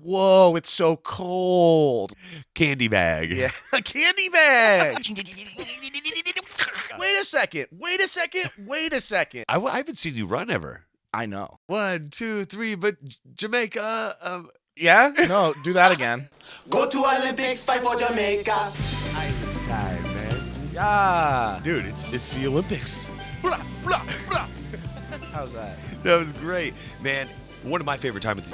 Whoa, it's so cold. Candy bag. Yeah, a candy bag. Wait a second. I haven't seen you run ever. I know. 1, 2, 3, but Jamaica. Yeah? No, do that again. Go to Olympics, fight for Jamaica. Time, man. Yeah. Dude, it's the Olympics. Blah, blah, blah. How's that? That was great. Man, one of my favorite times.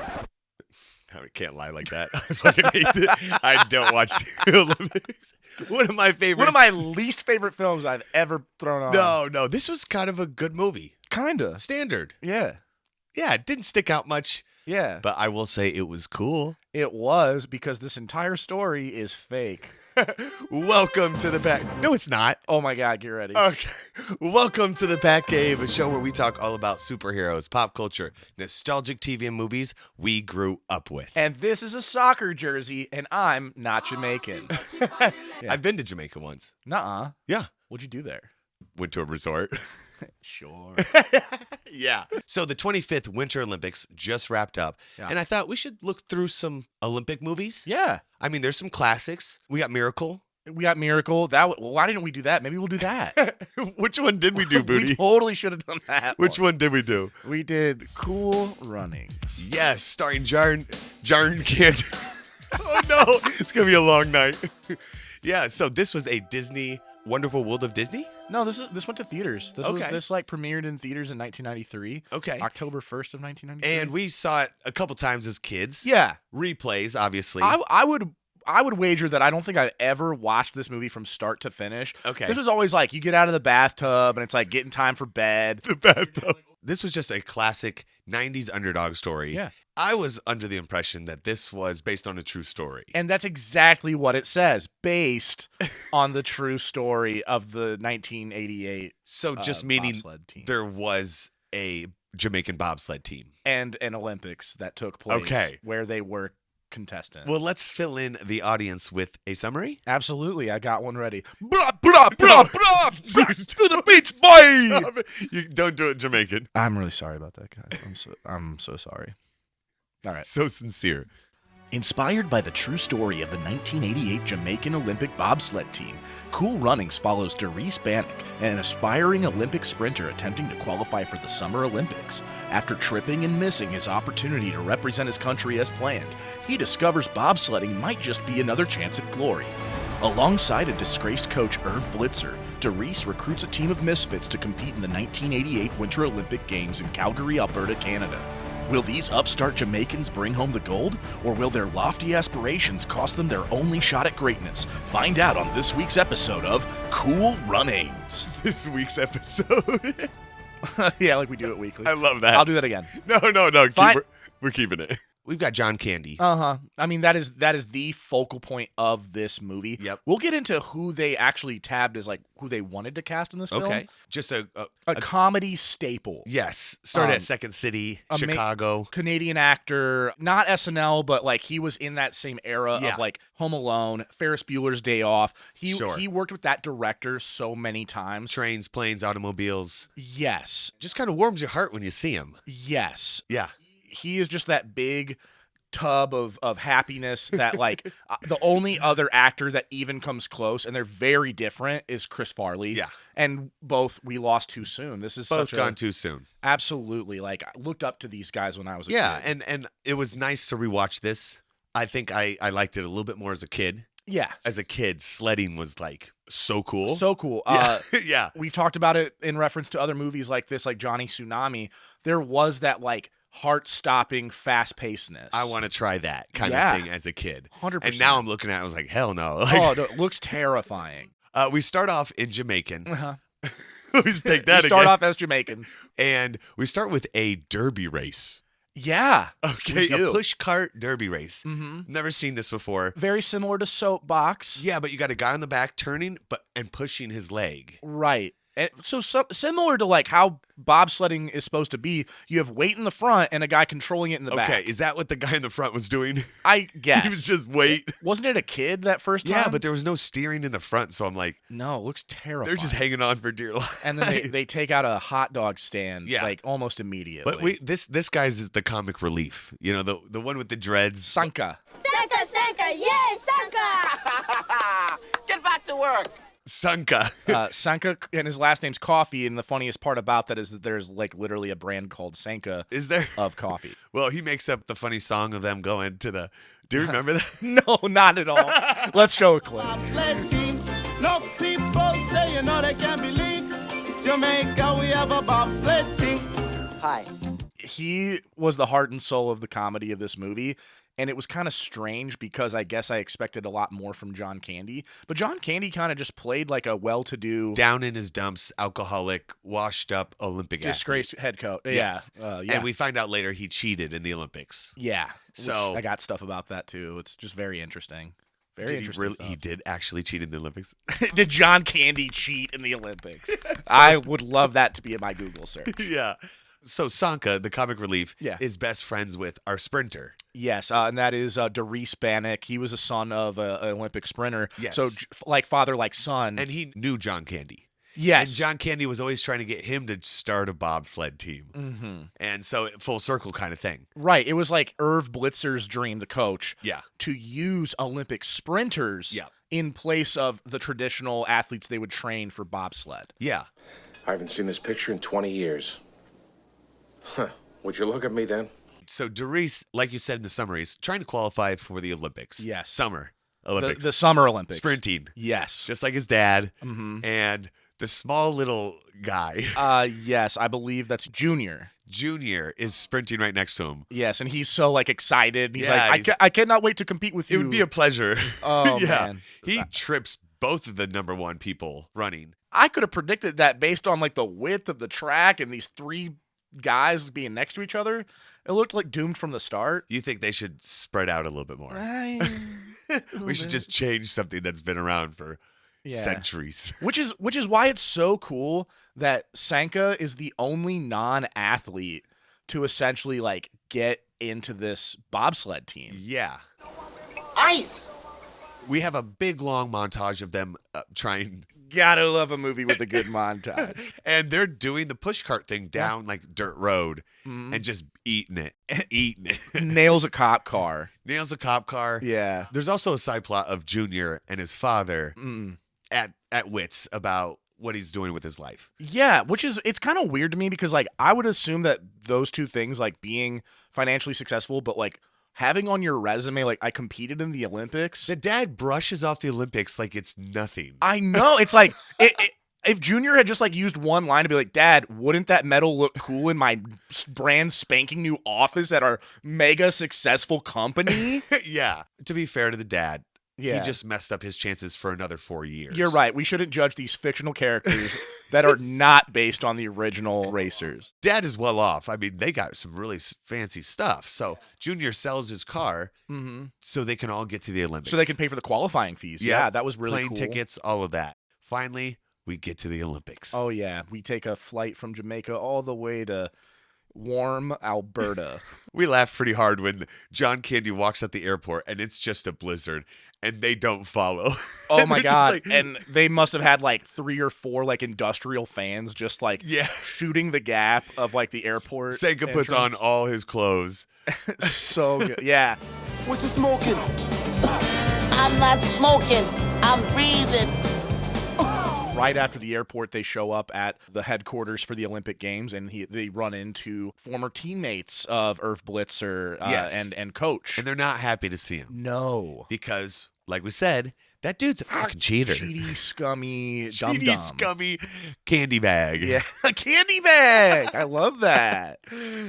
I can't lie like that. I fucking hate it. I don't watch the Olympics. One of my least favorite films I've ever thrown on. No. This was kind of a good movie. Kinda. Standard. Yeah. Yeah, it didn't stick out much. Yeah. But I will say it was cool. It was, because this entire story is fake. Welcome to the Pat. No, it's not. Oh my God, get ready. Okay. Welcome to the PatCave, a show where we talk all about superheroes, pop culture, nostalgic TV and movies we grew up with. And this is a soccer jersey, and I'm not Jamaican. Yeah. I've been to Jamaica once. Nuh-uh. Yeah. What'd you do there? Went to a resort. Sure. Yeah. So the 25th Winter Olympics just wrapped up, and I thought we should look through some Olympic movies. Yeah. I mean, there's some classics. We got Miracle. Why didn't we do that? Maybe we'll do that. Which one did we do, Booty? We totally should have done that. Which one did we do? We did Cool Runnings. Yes, starring Jarn Candy. Oh no, it's gonna be a long night. Yeah, so this was a Disney Wonderful World of Disney? No, this went to theaters. This premiered in theaters in 1993. Okay. October 1st of 1993. And we saw it a couple times as kids. Yeah. Replays, obviously. I would wager that I don't think I've ever watched this movie from start to finish. Okay. This was always like, you get out of the bathtub and it's like getting time for bed. The bathtub. This was just a classic 90s underdog story. Yeah. I was under the impression that this was based on a true story. And that's exactly what it says, based on the true story of the 1988 So just meaning bobsled team. there was a Jamaican bobsled team. And an Olympics that took place where they were contestants. Well, let's fill in the audience with a summary. Absolutely. I got one ready. Blah, blah, blah, blah, to the beach, boy! You don't do it Jamaican. I'm really sorry about that, guys. I'm so sorry. All right. So sincere. Inspired by the true story of the 1988 Jamaican Olympic bobsled team, Cool Runnings follows Derice Bannock, an aspiring Olympic sprinter attempting to qualify for the Summer Olympics. After tripping and missing his opportunity to represent his country as planned, he discovers bobsledding might just be another chance at glory. Alongside a disgraced coach Irv Blitzer, Derice recruits a team of misfits to compete in the 1988 Winter Olympic Games in Calgary, Alberta, Canada. Will these upstart Jamaicans bring home the gold, or will their lofty aspirations cost them their only shot at greatness? Find out on this week's episode of Cool Runnings. This week's episode. Yeah, like we do it weekly. I love that. I'll do that again. No. We're keeping it. We've got John Candy. Uh-huh. I mean, that is the focal point of this movie. Yep. We'll get into who they actually tabbed as like who they wanted to cast in this film. Okay. Just a comedy staple. yes. Started at Second City, Chicago. Canadian actor, not SNL, but like he was in that same era of like Home Alone, Ferris Bueller's Day Off. He worked with that director so many times. Trains, planes, automobiles. Yes. Just kind of warms your heart when you see him. Yes. Yeah. He is just that big tub of happiness that like the only other actor that even comes close, and they're very different, is Chris Farley. Yeah. And both we lost too soon. This is both gone too soon. Absolutely. Like I looked up to these guys when I was a kid. Yeah, and it was nice to rewatch this. I think I liked it a little bit more as a kid. Yeah. As a kid, sledding was like so cool. So cool. Yeah. Yeah. We've talked about it in reference to other movies like this, like Johnny Tsunami. There was that like heart-stopping fast-pacedness. I want to try that kind of thing as a kid. 100%. And now I'm looking at it, I was like, hell no. Like, no, it looks terrifying. We start off in Jamaican. Uh-huh. We just take that We start off as Jamaicans. And we start with a derby race. Yeah. Okay, a push cart derby race. Mm-hmm. Never seen this before. Very similar to Soapbox. Yeah, but you got a guy on the back turning and pushing his leg. Right. And so similar to like how bobsledding is supposed to be, you have weight in the front and a guy controlling it in the back. Okay, is that what the guy in the front was doing? I guess. He was just weight. Wasn't it a kid that first time? Yeah, but there was no steering in the front, so I'm like, no, it looks terrifying. they're just hanging on for dear life. And then they take out a hot dog stand, Yeah. like almost immediately. But this guy's is the comic relief. You know, the one with the dreads. Sanka. Sanka, yay, Sanka! Get back to work. Sanka. Sanka, and his last name's Coffee, and the funniest part about that is that there's like literally a brand called Sanka Is there? of coffee. Well, he makes up the funny song of them going to the. Do you remember that? No, not at all. Let's show a clip. Bobsled team. No people say, they can't believe. Jamaica, we have a bobsled team. Hi. He was the heart and soul of the comedy of this movie. And it was kind of strange because I guess I expected a lot more from John Candy. But John Candy kind of just played like a well-to-do, Down in his dumps, alcoholic, washed up Olympic disgraced head coach. Yes. Yeah. And we find out later he cheated in the Olympics. Yeah. So- which I got stuff about that too. It's just very interesting. Very Did he interesting. really? stuff. He did actually cheat in the Olympics. Did John Candy cheat in the Olympics? I would love that to be in my Google search. Yeah. So Sanka, the comic relief, Yeah. is best friends with our sprinter. Yes, and that is Derice Bannock. He was a son of an Olympic sprinter. Yes. So like father, like son. And he knew John Candy. yes. And John Candy was always trying to get him to start a bobsled team. Mm-hmm. And so full circle kind of thing. Right. It was like Irv Blitzer's dream, the coach, Yeah. to use Olympic sprinters Yeah. in place of the traditional athletes they would train for bobsled. Yeah. I haven't seen this picture in 20 years. Huh. Would you look at me then? So Derice, like you said in the summaries, trying to qualify for the Olympics. Yes. Summer Olympics. The Summer Olympics. Sprinting. Yes. Just like his dad. Mm-hmm. And the small little guy, Yes, I believe that's Junior. Junior, is sprinting right next to him. Yes, and he's so like excited. He's Yeah, like, I cannot wait to compete with It you. would be a pleasure. Oh, yeah. man. He trips both of the number one people running. I could have predicted that based on like the width of the track and these three guys being next to each other. It looked like doomed from the start. You think they should spread out a little bit more? We should just change something that's been around for centuries. Which is why it's so cool that Sanka is the only non-athlete to essentially like get into this bobsled team. Yeah. Ice. We have a big long montage of them trying, Gotta love a movie with a good montage. and they're doing the pushcart thing down like dirt road Mhm. and just eating it. Eating it. Nails a cop car. Nails a cop car. Yeah. There's also a side plot of Junior and his father Mm. at wits about what he's doing with his life. Yeah, which is, it's kind of weird to me because like I would assume that those two things, like being financially successful, but like having on your resume, like I competed in the Olympics. The dad brushes off the Olympics like it's nothing. I know. It's like if Junior had just like used one line to be like, Dad, wouldn't that medal look cool in my brand spanking new office at our mega successful company? Yeah. To be fair to the dad, Yeah. he just messed up his chances for another 4 years. You're right. We shouldn't judge these fictional characters that are not based on the original racers. Dad is well off. I mean, they got some really fancy stuff. So Junior sells his car Mm-hmm. so they can all get to the Olympics. So they can pay for the qualifying fees. Yeah. Yeah, that was really plane cool. tickets, all of that. Finally, we get to the Olympics. Oh, yeah. We take a flight from Jamaica all the way to warm Alberta. We laughed pretty hard when John Candy walks at the airport and it's just a blizzard and they don't follow. Oh And my they're just God. like- And they must have had like 3 or 4 like industrial fans just like Yeah. shooting the gap of like the airport. Sanka puts on entrance. all his clothes. So good. Yeah. What you smoking? I'm not smoking, I'm breathing. Right after the airport, they show up at the headquarters for the Olympic Games, and they run into former teammates of Irv Blitzer Yes. and coach. And they're not happy to see him No. because, like we said, that dude's a fucking cheater. Cheaty, scummy, Cheaty, dum-dum. scummy candy bag. Yeah. A candy bag. I love that.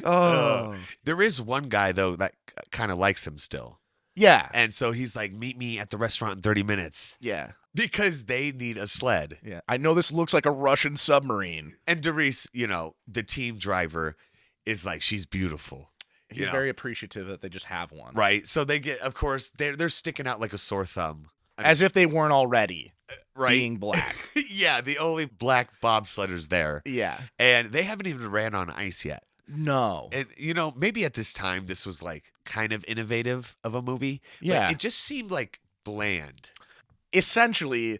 Oh. There is one guy, though, that kind of likes him still. Yeah. And so he's like, meet me at the restaurant in 30 minutes Yeah. because they need a sled. Yeah. I know this looks like a Russian submarine. And Derice, the team driver is like, she's beautiful. He's You know, very appreciative that they just have one. right. So they get, of course, they're sticking out like a sore thumb. As if they weren't already. being black. Yeah, the only black bobsledders there. Yeah. And they haven't even ran on ice yet. No. And, maybe at this time this was like kind of innovative of a movie. Yeah. But it just seemed like bland. Essentially,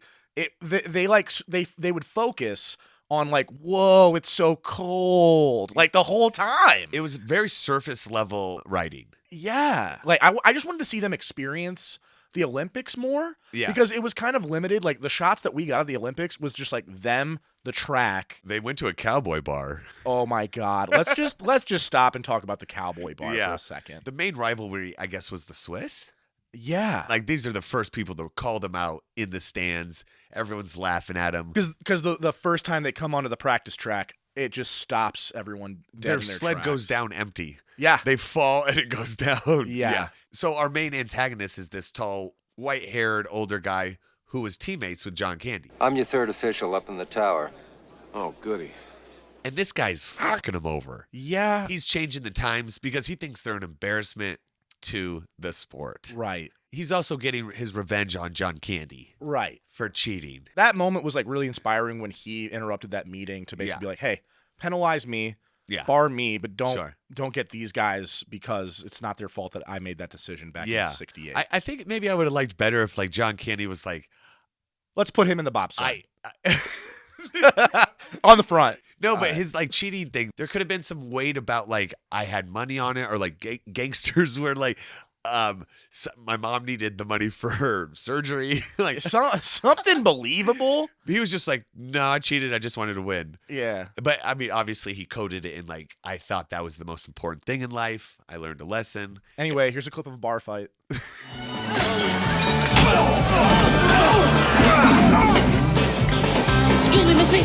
they would focus on like, whoa, it's so cold, like the whole time. It was very surface level writing. Yeah. Like I just wanted to see them experience the Olympics more. Yeah. Because it was kind of limited. Like the shots that we got of the Olympics was just like them, the track. They went to a cowboy bar. Oh my God. Let's just stop and talk about the cowboy bar for a second. The main rivalry, I guess, was the Swiss. Yeah. Like these are the first people to call them out in the stands. Everyone's laughing at them. Because the first time they come onto the practice track, it just stops everyone dead Their in their sled tracks. goes down empty. Yeah. They fall and it goes down. Yeah. So our main antagonist is this tall, white-haired, older guy who was teammates with John Candy. I'm your third official up in the tower. Oh, goody. And this guy's fucking him over. Yeah. He's changing the times because he thinks they're an embarrassment to the sport. Right. He's also getting his revenge on John Candy Right. for cheating. That moment was like really inspiring when he interrupted that meeting to basically be like, hey, penalize me, bar me, but don't get these guys because it's not their fault that I made that decision back in 68. I think maybe I would have liked better if like John Candy was like, let's put him in the bobsled. On the front. No, but his like cheating thing, there could have been some weight about like I had money on it, or like gangsters were like, my mom needed the money for her surgery. Like something believable. He was just like, no, I cheated. I just wanted to win. Yeah. But I mean, obviously he coded it in like, I thought that was the most important thing in life. I learned a lesson. Anyway, here's a clip of a bar fight. Excuse me, Missy.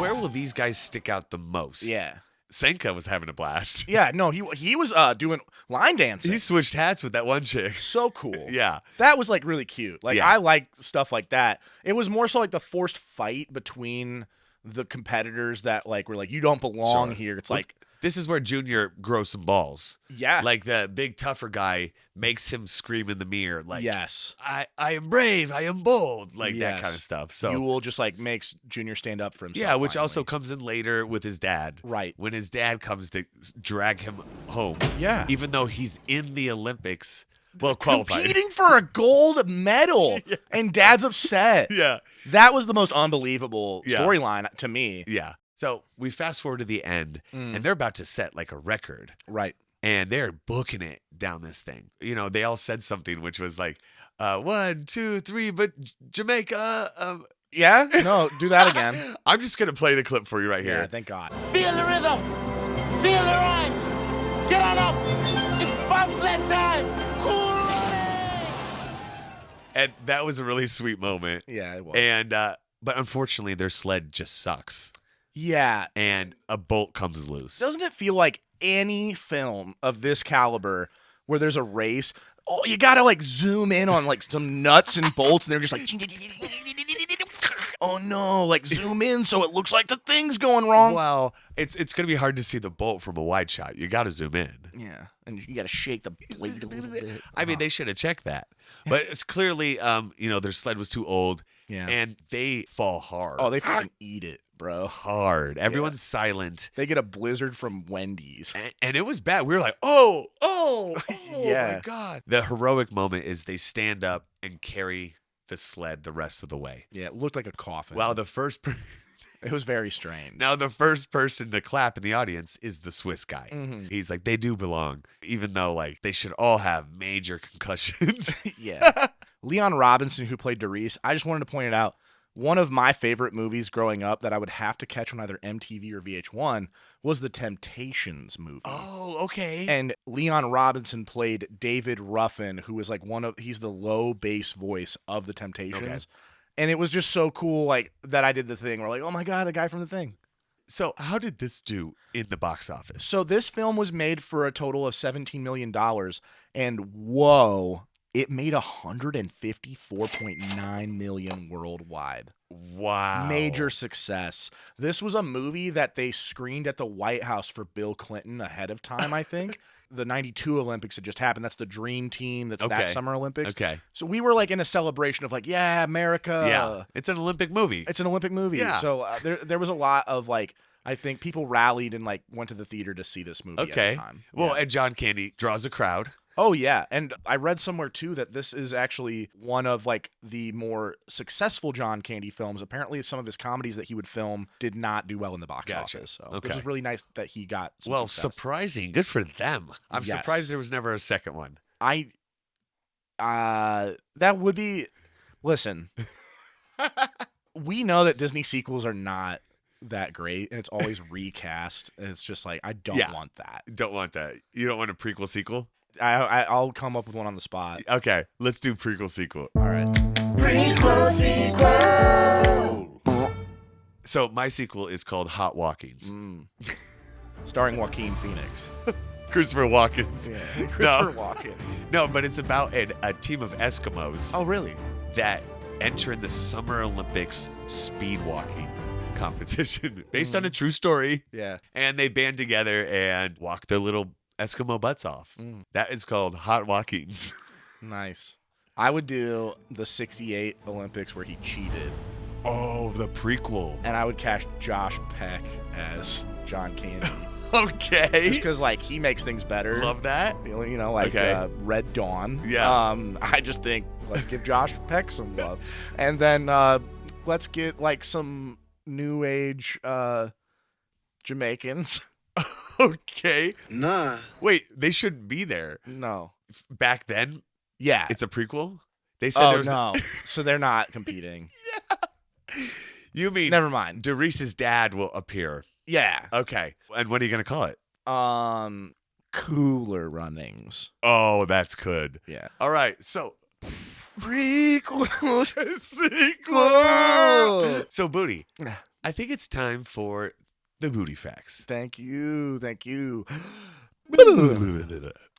Where will these guys stick out the most? Yeah. Senka was having a blast. Yeah, no, he was doing line dancing. He switched hats with that one chick. So cool. Yeah. That was like really cute. Like Yeah. I like stuff like that. It was more so like the forced fight between the competitors that like were like, you don't belong here. It's like this is where Junior grows some balls. Yeah. Like the big tougher guy makes him scream in the mirror like, yes, I am brave, I am bold, like that kind of stuff. So you will just like makes Junior stand up for himself. yeah, which finally. also comes in later with his dad. Right. When his dad comes to drag him home. Yeah. Even though he's in the Olympics, well, qualified. Competing for a gold medal, and Dad's upset. Yeah. That was the most unbelievable Yeah. storyline to me. Yeah. So we fast forward to the end, and they're about to set like a record. Right. And they're booking it down this thing. You know, they all said something which was like, 1, 2, 3, but Jamaica. Yeah? No, do that again. I'm just going to play the clip for you right Yeah, here. thank God. Feel the rhythm. Feel the rhyme. Get on up. It's bobsled time. Cool running. And that was a really sweet moment. Yeah, it was. And, but unfortunately, their sled just sucks. Yeah. And a bolt comes loose. Doesn't it feel like any film of this caliber where there's a race, you gotta like zoom in on like some nuts and bolts, and they're just like, oh no, like zoom in so it looks like the thing's going wrong. Well, it's going to be hard to see the bolt from a wide shot. You got to zoom in. Yeah, and you gotta shake the blade a little bit. I mean, they should have checked that. But it's clearly, their sled was too old. Yeah. And they fall hard. Oh, they fucking eat it, bro. Hard. Everyone's silent. They get a blizzard from Wendy's. And it was bad. We were like, oh Yeah. my God. The heroic moment is they stand up and carry the sled the rest of the way. Yeah, it looked like a coffin. Wow, It was very strange. Now the first person to clap in the audience is the Swiss guy. Mhm. He's like, they do belong, even though like they should all have major concussions. Yeah. Leon Robinson, who played Doris, I just wanted to point it out. One of my favorite movies growing up that I would have to catch on either MTV or VH1 was the Temptations movie. Oh, okay. And Leon Robinson played David Ruffin, who was like he's the low bass voice of the Temptations. Okay. And it was just so cool, like, that I did the thing. We're like, oh my God, the guy from the thing. So how did this do in the box office? So this film was made for a total of $17 million. And whoa, it made $154.9 million worldwide. Wow. Major success. This was a movie that they screened at the White House for Bill Clinton ahead of time, I think. the 92 Olympics had just happened. That's the dream team. That's that Summer Olympics. Okay. So we were like in a celebration of like, yeah, America. Yeah. It's an Olympic movie. It's an Olympic movie. Yeah. So there was a lot of like, I think people rallied and like went to the theater to see this movie at the time. Well, Yeah. and John Candy draws a crowd. Oh, yeah. And I read somewhere, too, that this is actually one of, like, the more successful John Candy films. Apparently, some of his comedies that he would film did not do well in the box office. So this is really nice that he got some success. Surprising. Good for them. I'm surprised there was never a second one. That would be... Listen. We know that Disney sequels are not that great, and it's always recast. And it's just like, I don't want that. Don't want that. You don't want a prequel sequel? I'll come up with one on the spot. Okay, let's do prequel sequel. All right. Prequel sequel. So my sequel is called Hot Walkings. Starring Joaquin Phoenix. Christopher Walken. Yeah, Christopher Walken. No, but it's about a team of Eskimos Oh, really? that enter the Summer Olympics speed walking competition based on a true story. Yeah. And they band together and walk their little Eskimo butts off. That is called Hot Walkings. Nice. I would do the 68 Olympics where he cheated. Oh, the prequel. And I would cast Josh Peck as John Candy. Okay. Just because, like, he makes things better. Love that. You know, like Red Dawn. Yeah. I just think, let's give Josh Peck some love. And then let's get, like, some new age Jamaicans. Okay. Nah. Wait, they shouldn't be there. No. Back then, Yeah. it's a prequel? They said no. So they're not competing. You mean Never mind. Doris's dad will appear. Yeah. Okay. And what are you going to call it? Cooler Runnings. Oh, that's good. Yeah. All right. So, Prequel. sequel. So, Booty, I think it's time for the Booty Facts. Thank you.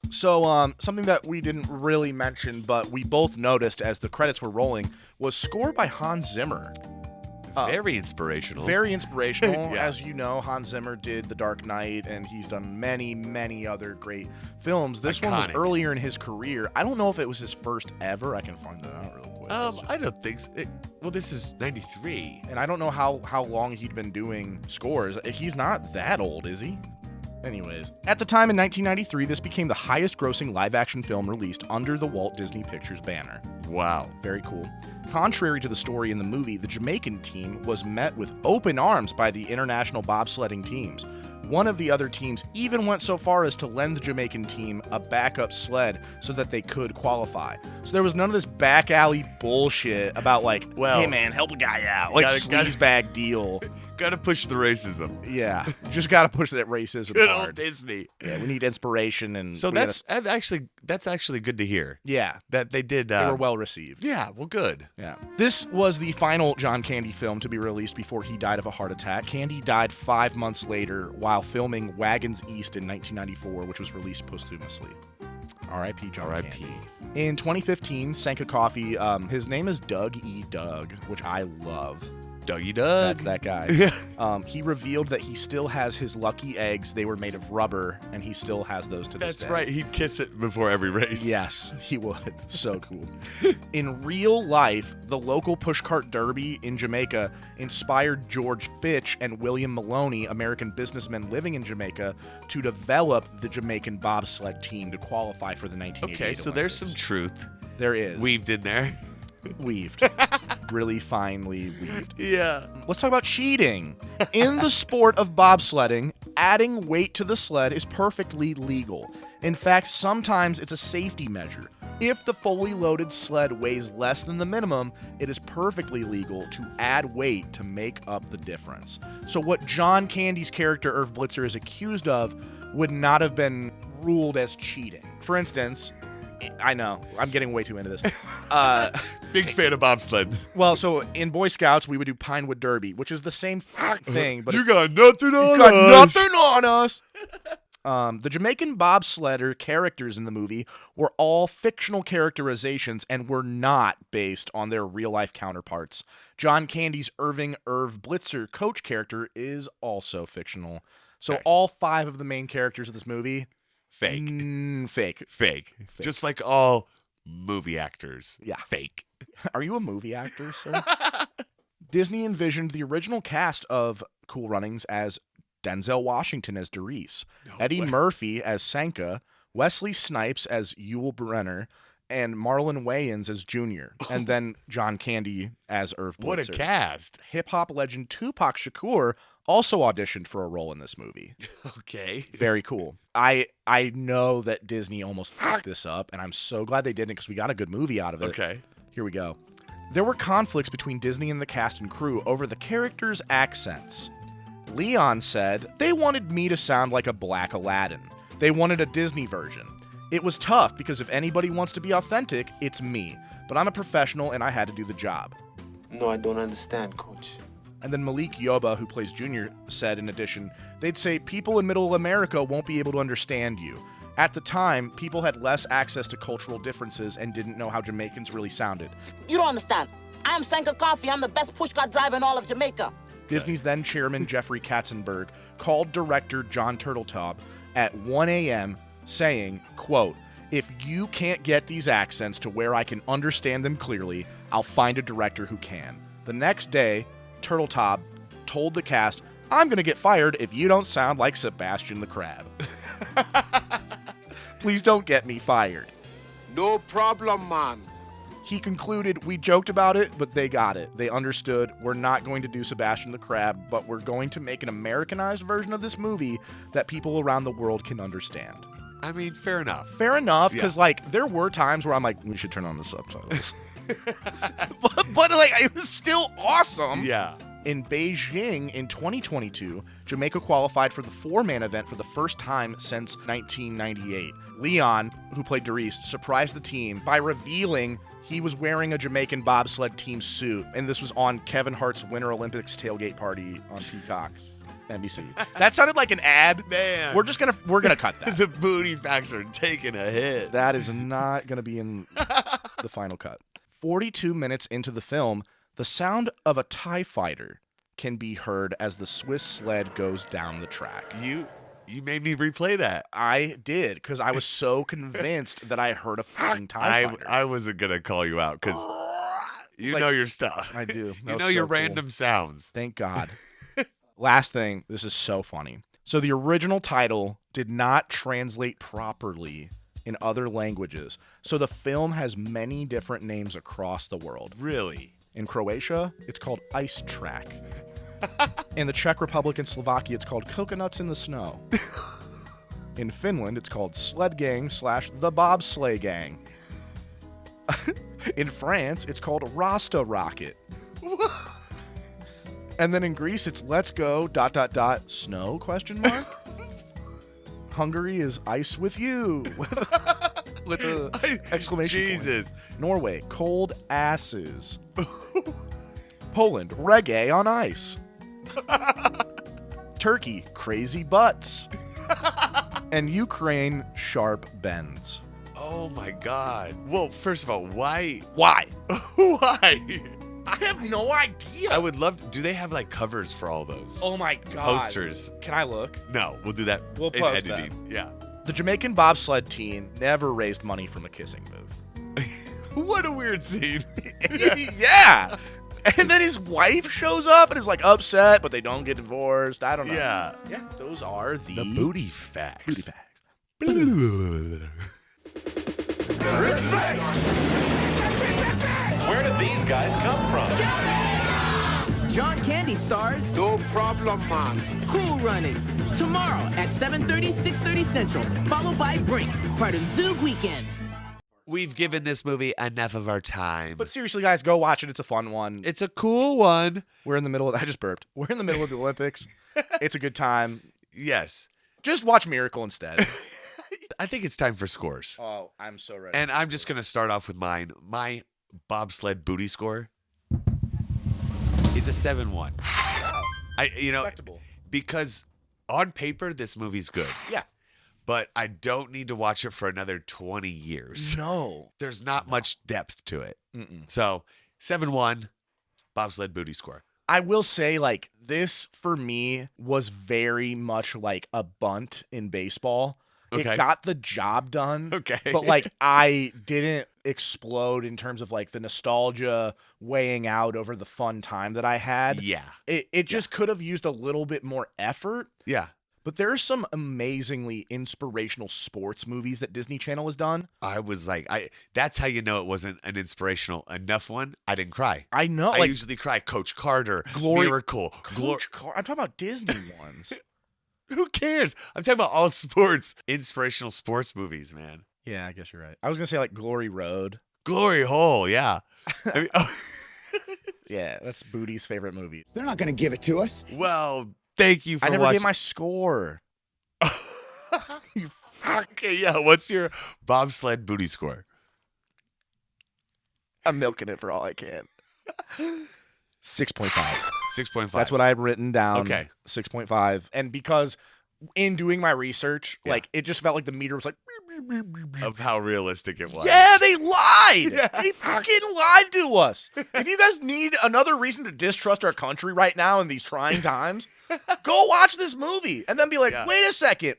So, something that we didn't really mention, but we both noticed as the credits were rolling, was score by Hans Zimmer. Very inspirational. Very inspirational. Yeah. As you know, Hans Zimmer did The Dark Knight, and he's done many, many other great films. This one was Iconic. earlier in his career. I don't know if it was his first ever. I can find that out real quick. I don't think so. Well, this is 93. And I don't know how long he'd been doing scores. He's not that old, is he? Anyways, at the time in 1993, this became the highest grossing live-action film released under the Walt Disney Pictures banner. Wow. Very cool. Contrary to the story in the movie, the Jamaican team was met with open arms by the international bobsledding teams. One of the other teams even went so far as to lend the Jamaican team a backup sled so that they could qualify. So there was none of this back alley bullshit about like, hey man, help a guy out. Like sleaze bag deal. Gotta push the racism. Yeah. Just gotta push that racism Good hard. old Disney. Yeah, we need inspiration and So that's actually good to hear. Yeah. That they did. They were well received. Yeah, well, good. Yeah. This was the final John Candy film to be released before he died of a heart attack. Candy died 5 months later while filming Wagons East in 1994, which was released posthumously. R.I.P. John R.I.P. Candy. In 2015, Sanka Coffee, his name is Doug E. Doug, which I love. Dougie Doug. That's that guy. He revealed that he still has his lucky eggs. They were made of rubber, and he still has those to this day. That's right. He'd kiss it before every race. Yes, he would. So cool. In real life, the local pushcart derby in Jamaica inspired George Fitch and William Maloney, American businessmen living in Jamaica, to develop the Jamaican bobsled team to qualify for the 1988 Okay, so there's some truth There is. weaved in there. Weaved. Really finely weaved. Yeah. Let's talk about cheating. In the sport of bobsledding, adding weight to the sled is perfectly legal. In fact, sometimes it's a safety measure. If the fully loaded sled weighs less than the minimum, it is perfectly legal to add weight to make up the difference. So what John Candy's character Irv Blitzer is accused of would not have been ruled as cheating. For instance, I know, I'm getting way too into this. Big fan of bobsled. Well, so in Boy Scouts, we would do Pinewood Derby, which is the same thing, but You got nothing on you got us. nothing on us. The Jamaican bobsledder characters in the movie were all fictional characterizations and were not based on their real-life counterparts. John Candy's Irv Blitzer coach character is also fictional. So all 5 of the main characters of this movie, Fake. Fake. Just like all movie actors. Yeah. Fake. Are you a movie actor, sir? Disney envisioned the original cast of Cool Runnings as Denzel Washington as Doris, Eddie Murphy as Sanka, Wesley Snipes as Yul Brynner, and Marlon Wayans as Junior, and then John Candy as Irv Blitzer. What a cast. Hip-hop legend Tupac Shakur also auditioned for a role in this movie. Okay. Very cool. I know that Disney almost fucked this up, and I'm so glad they didn't because we got a good movie out of it. Okay. Here we go. There were conflicts between Disney and the cast and crew over the characters' accents. Leon said, "They wanted me to sound like a black Aladdin. They wanted a Disney version. It was tough because if anybody wants to be authentic, it's me. But I'm a professional and I had to do the job." No, I don't understand, Coach. And then Malik Yoba, who plays Junior, said in addition, they'd say, "People in middle America won't be able to understand you. At the time, people had less access to cultural differences and didn't know how Jamaicans really sounded." You don't understand. I am Sanka Coffee. I'm the best pushcart driver in all of Jamaica. Disney's then chairman, Jeffrey Katzenberg, called director John Turteltaub at 1 a.m. saying, quote, "If you can't get these accents to where I can understand them clearly, I'll find a director who can." The next day, Turteltaub told the cast, "I'm going to get fired if you don't sound like Sebastian the Crab." Please don't get me fired. No problem, man. He concluded, "We joked about it, but they got it. They understood. We're not going to do Sebastian the Crab, but we're going to make an Americanized version of this movie that people around the world can understand." I mean, fair enough. Fair enough, because like there were times where I'm like, we should turn on the subtitles. but like it was still awesome. Yeah. In Beijing in 2022, Jamaica qualified for the four-man event for the first time since 1998. Leon, who played Doris, surprised the team by revealing he was wearing a Jamaican bobsled team suit, and this was on Kevin Hart's Winter Olympics tailgate party on Peacock, NBC. That sounded like an ad. Man. We're gonna cut that. The booty facts are taking a hit. That is not gonna be in the final cut. 42 minutes into the film, the sound of a TIE fighter can be heard as the Swiss sled goes down the track. You made me replay that. I did, because I was so convinced that I heard a fucking TIE fighter. I wasn't going to call you out because you know your stuff. I do. You know your random sounds. Thank God. Last thing, this is so funny. So the original title did not translate properly in other languages. So the film has many different names across the world. Really? In Croatia, it's called Ice Track. In the Czech Republic and Slovakia, it's called Coconuts in the Snow. In Finland, it's called Sled Gang / The Bobsleigh Gang. In France, it's called Rasta Rocket. And then in Greece, it's Let's Go ... Snow ? Hungary is Ice with You. With an exclamation Jesus. point. Norway, Cold Asses. Poland, Reggae on Ice. Turkey, Crazy Butts. And Ukraine, Sharp Bends. Oh my God. Well, first of all, why? Why? Why? I have no idea. I would love to. Do they have like covers for all those? Oh my God. Posters. Can I look? No, we'll do that We'll in post editing. Yeah. The Jamaican bobsled team never raised money from a kissing booth. What a weird scene. Yeah. And then his wife shows up and is like upset, but they don't get divorced. I don't know. Yeah. Yeah, those are the booty facts. booty facts. Where did these guys come from? John Candy stars No problem, man. Cool Runnings tomorrow at 7:30, 6:30 Central, followed by Brink, part of Zoog Weekends. We've given this movie enough of our time. But seriously, guys, go watch it. It's a fun one. It's a cool one. We're in the middle of... I just burped. We're in the middle of the Olympics. It's a good time. Yes. Just watch Miracle instead. I think it's time for scores. Oh, I'm so ready. And I'm just going to start off with mine. My bobsled booty score is a 7-1. Respectable. Because on paper, this movie's good. Yeah. But I don't need to watch it for another 20 years. No. There's not much depth to it. Mm-mm. So 7-1, bobsled booty score. I will say, like, this for me was very much like a bunt in baseball. Okay. It got the job done. Okay. But like I didn't explode in terms of like the nostalgia weighing out over the fun time that I had. Yeah. It just could have used a little bit more effort. Yeah. But there are some amazingly inspirational sports movies that Disney Channel has done. I was like, that's how you know it wasn't an inspirational enough one. I didn't cry. I know. I like usually cry. Coach Carter, Glory- Miracle. I'm talking about Disney ones. Who cares? I'm talking about all sports, inspirational sports movies, man. Yeah, I guess you're right. I was going to say like Glory Road. Glory Hole, yeah. I mean, Yeah, that's Booty's favorite movie. They're not going to give it to us. well, thank you for I never watching. gave my score. Okay, yeah. What's your bobsled booty score? I'm milking it for all I can. 6.5. 6.5. That's what I had written down. Okay. 6.5. And because in doing my research, Yeah. like it just felt like the meter was like, of how realistic it was. yeah, they lied. Yeah. They fucking lied to us. If you guys need another reason to distrust our country right now in these trying times, go watch this movie and then be like, Yeah. wait a second.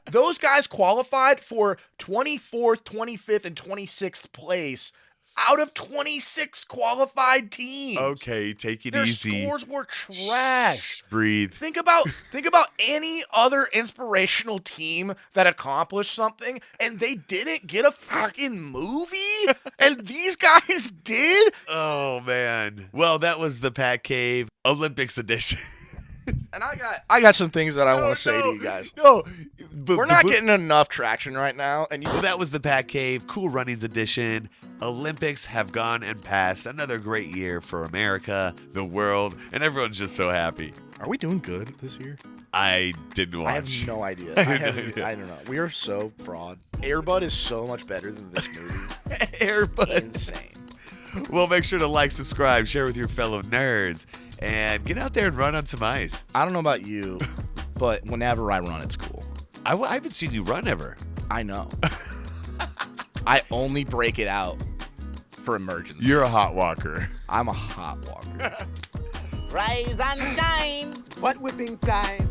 Those guys qualified for 24th, 25th, and 26th place out of 26 qualified teams. Okay, take it Their easy. scores were trash. Breathe. Think about any other inspirational team that accomplished something and they didn't get a fucking movie and these guys did. Oh man. Well, that was the PatCave Olympics edition. And I got some things that I want to say to you guys. No, We're not getting enough traction right now, and Well, that was the PatCave Cool Runnings edition. Olympics have gone and passed. Another great year for America, the world, and everyone's just so happy. are we doing good this year? I didn't watch. I have no idea. I don't know. We are so fraud. Airbud is so much better than this movie. Airbud. Insane. Well, make sure to like, subscribe, share with your fellow nerds, and get out there and run on some ice. I don't know about you, but whenever I run, it's cool. I haven't seen you run ever. I know. I only break it out for emergencies. You're a hot walker. I'm a hot walker. Rise and shine. Butt whipping time.